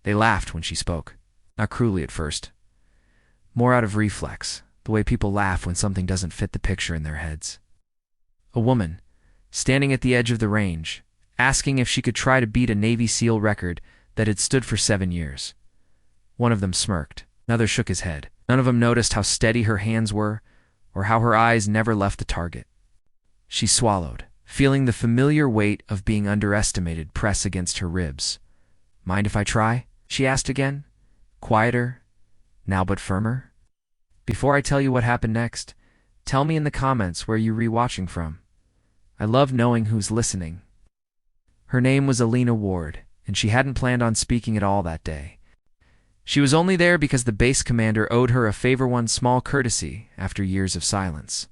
They laughed when she spoke, not cruelly at first, more out of reflex, the way people laugh when something doesn't fit the picture in their heads. A woman, standing at the edge of the range, asking if she could try to beat a Navy SEAL record that had stood for 7 years. One of them smirked, another shook his head. None of them noticed how steady her hands were, or how her eyes never left the target. She swallowed, feeling the familiar weight of being underestimated press against her ribs. "Mind if I try?" she asked again, quieter, now but firmer. "Before I tell you what happened next, tell me in the comments where you're rewatching from. I love knowing who's listening." Her name was Alina Ward, and she hadn't planned on speaking at all that day. She was only there because the base commander owed her a one small courtesy after years of silence.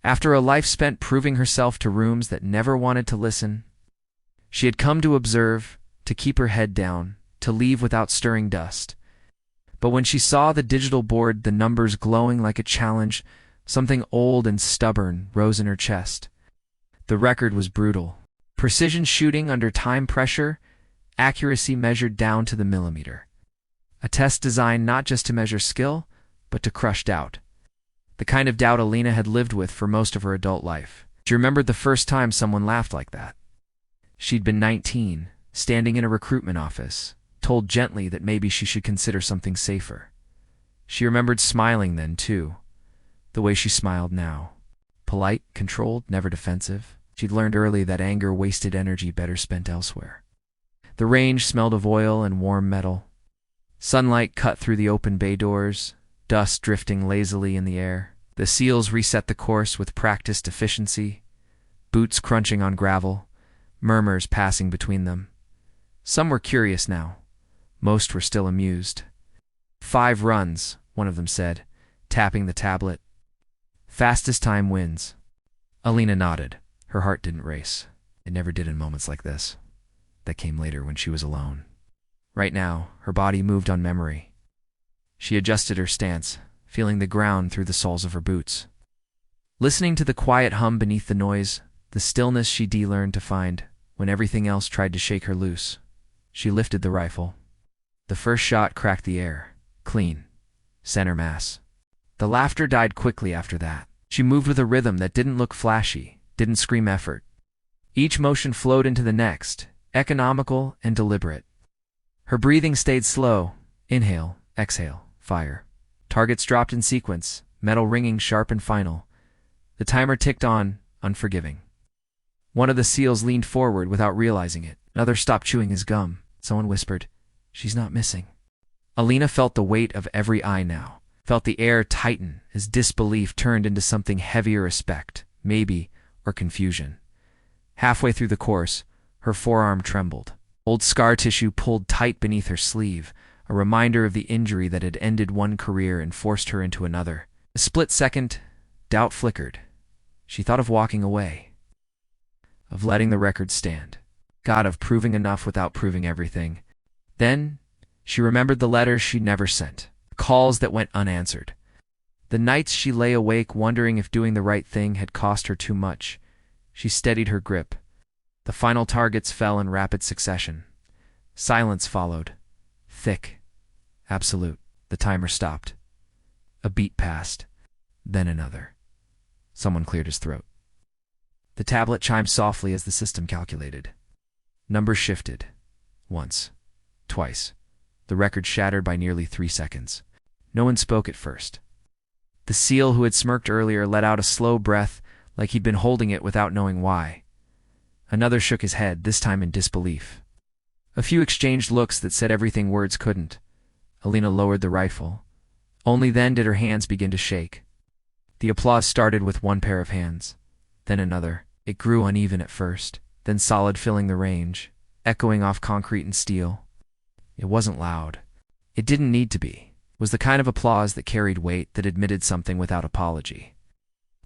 After a life spent proving herself to rooms that never wanted to listen, she had come to observe, to keep her head down, to leave without stirring dust. But when she saw the digital board, the numbers glowing like a challenge, something old and stubborn rose in her chest. The record was brutal. Precision shooting under time pressure, accuracy measured down to the millimeter. A test designed not just to measure skill, but to crush doubt. The kind of doubt Alina had lived with for most of her adult life. She remembered the first time someone laughed like that. She'd been 19, standing in a recruitment office, told gently that maybe she should consider something safer. She remembered smiling then, too, the way she smiled now. Polite, controlled, never defensive. She'd learned early that anger wasted energy better spent elsewhere. The range smelled of oil and warm metal. Sunlight cut through the open bay doors, dust drifting lazily in the air. The SEALs reset the course with practiced efficiency, boots crunching on gravel, murmurs passing between them. Some were curious now. Most were still amused. 5 runs, one of them said, tapping the tablet. Fastest time wins. Alina nodded. Her heart didn't race. It never did in moments like this. That came later when she was alone. Right now, her body moved on memory. She adjusted her stance, feeling the ground through the soles of her boots. Listening to the quiet hum beneath the noise, the stillness she'd learned to find when everything else tried to shake her loose. She lifted the rifle. The first shot cracked the air. Clean. Center mass. The laughter died quickly after that. She moved with a rhythm that didn't look flashy, didn't scream effort. Each motion flowed into the next, economical and deliberate. Her breathing stayed slow. Inhale, exhale, fire. Targets dropped in sequence, metal ringing sharp and final. The timer ticked on, unforgiving. One of the SEALs leaned forward without realizing it. Another stopped chewing his gum. Someone whispered, "She's not missing." Alina felt the weight of every eye now, felt the air tighten as disbelief turned into something heavier respect, maybe, or confusion. Halfway through the course, her forearm trembled. Old scar tissue pulled tight beneath her sleeve, a reminder of the injury that had ended one career and forced her into another. A split second, doubt flickered. She thought of walking away, of letting the record stand. God, of proving enough without proving everything. Then, she remembered the letters she'd never sent, calls that went unanswered. The nights she lay awake wondering if doing the right thing had cost her too much. She steadied her grip. The final targets fell in rapid succession. Silence followed. Thick. Absolute. The timer stopped. A beat passed. Then another. Someone cleared his throat. The tablet chimed softly as the system calculated. Numbers shifted. Once. Twice. The record shattered by nearly 3 seconds. No one spoke at first. The SEAL who had smirked earlier let out a slow breath, like he'd been holding it without knowing why. Another shook his head, this time in disbelief. A few exchanged looks that said everything words couldn't. Alina lowered the rifle. Only then did her hands begin to shake. The applause started with one pair of hands, then another. It grew uneven at first, then solid, filling the range, echoing off concrete and steel. It wasn't loud. It didn't need to be. It was the kind of applause that carried weight, that admitted something without apology.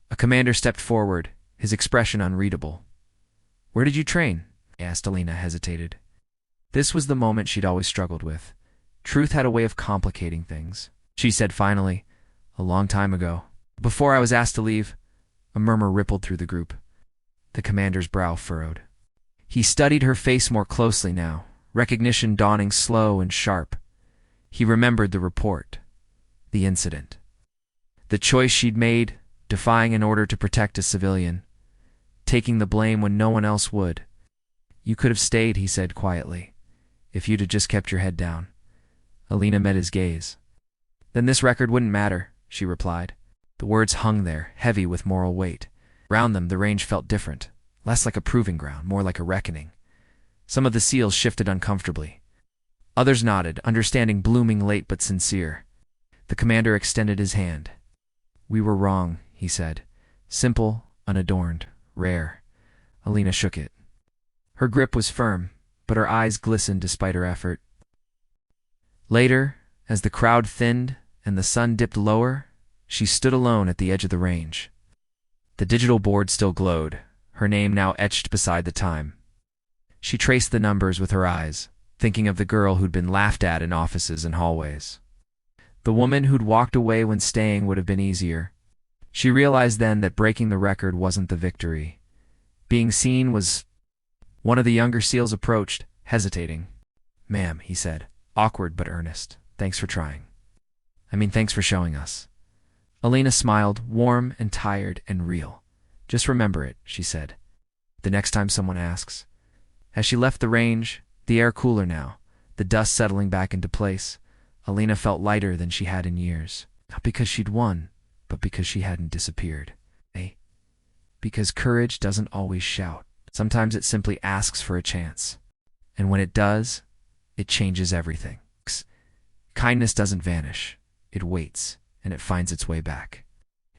A commander stepped forward, his expression unreadable. "Where did you train?" asked Alina, hesitated. This was the moment she'd always struggled with. Truth had a way of complicating things. She said finally, "A long time ago. Before I was asked to leave." A murmur rippled through the group. The commander's brow furrowed. He studied her face more closely now, recognition dawning slow and sharp. He remembered the report, the incident, the choice she'd made, defying an order to protect a civilian, taking the blame when no one else would. "You could have stayed," he said quietly, "if you'd have just kept your head down." Alina met his gaze. "Then this record wouldn't matter," she replied. The words hung there, heavy with moral weight. Round them, the range felt different, less like a proving ground, more like a reckoning. Some of the SEALs shifted uncomfortably. Others nodded, understanding, blooming late but sincere. The commander extended his hand. "We were wrong," he said. Simple, unadorned, rare. Alina shook it. Her grip was firm, but her eyes glistened despite her effort. Later, as the crowd thinned and the sun dipped lower, she stood alone at the edge of the range. The digital board still glowed, her name now etched beside the time. She traced the numbers with her eyes, thinking of the girl who'd been laughed at in offices and hallways. The woman who'd walked away when staying would have been easier. She realized then that breaking the record wasn't the victory. Being seen was. One of the younger SEALs approached, hesitating. "Ma'am," he said, awkward but earnest. "Thanks for trying. Thanks for showing us." Alina smiled, warm and tired and real. "Just remember it," she said, "the next time someone asks." As she left the range, the air cooler now, the dust settling back into place, Alina felt lighter than she had in years. Not because she'd won, but because she hadn't disappeared. Because courage doesn't always shout. Sometimes it simply asks for a chance. And when it does, it changes everything. Kindness doesn't vanish. It waits, and it finds its way back.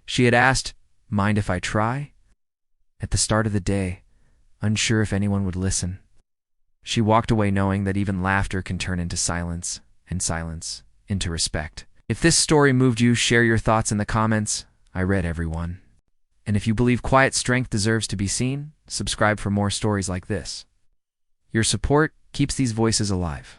She had asked, "Mind if I try?" At the start of the day, unsure if anyone would listen. She walked away knowing that even laughter can turn into silence, and silence into respect. If this story moved you, share your thoughts in the comments. I read everyone. And if you believe quiet strength deserves to be seen, subscribe for more stories like this. Your support keeps these voices alive.